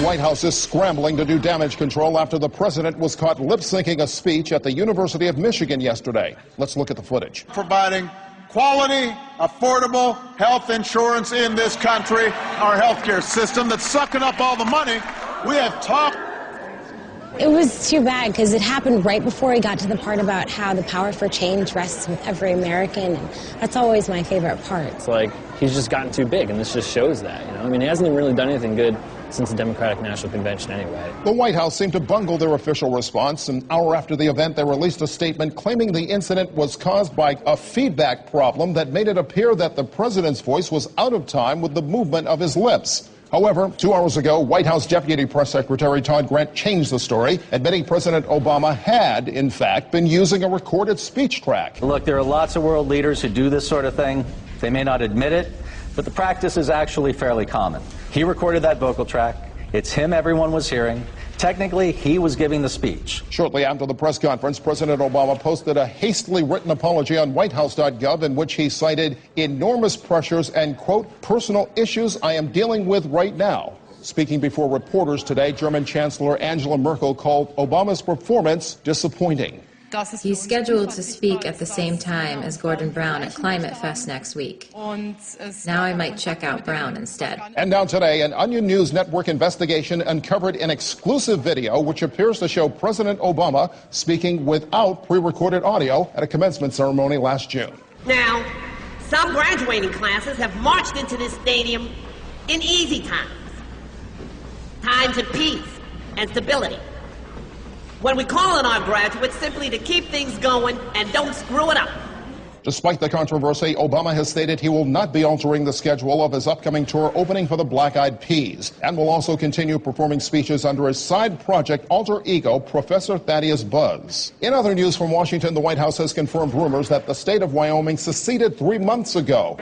White House is scrambling to do damage control after the president was caught lip-syncing a speech at the University of Michigan yesterday. Let's look at the footage. Providing quality, affordable health insurance in this country, our healthcare system that's sucking up all the money. We have talked. It was too bad because it happened right before he got to the part about how the power for change rests with every American, and that's always my favorite part. It's like he's just gotten too big, and this just shows that, you know? I mean, he hasn't even really done anything good since the Democratic National Convention anyway. The White House seemed to bungle their official response. An hour after the event, they released a statement claiming the incident was caused by a feedback problem that made it appear that the president's voice was out of time with the movement of his lips. However, 2 hours ago, White House Deputy Press Secretary Todd Grant changed the story, admitting President Obama had, in fact, been using a recorded speech track. Look, there are lots of world leaders who do this sort of thing. They may not admit it, but the practice is actually fairly common. He recorded that vocal track. It's him everyone was hearing. Technically, he was giving the speech. Shortly after the press conference, President Obama posted a hastily written apology on whitehouse.gov in which he cited enormous pressures and, quote, personal issues I am dealing with right now. Speaking before reporters today, German Chancellor Angela Merkel called Obama's performance disappointing. He's scheduled to speak at the same time as Gordon Brown at Climate Fest next week. Now I might check out Brown instead. And now today, an Onion News Network investigation uncovered an exclusive video which appears to show President Obama speaking without pre-recorded audio at a commencement ceremony last June. Now, some graduating classes have marched into this stadium in easy times. Times of peace and stability. When we call on our graduates simply to keep things going and don't screw it up. Despite the controversy, Obama has stated he will not be altering the schedule of his upcoming tour opening for the Black Eyed Peas, and will also continue performing speeches under his side project alter ego, Professor Thaddeus Buzz. In other news from Washington, the White House has confirmed rumors that the state of Wyoming seceded 3 months ago.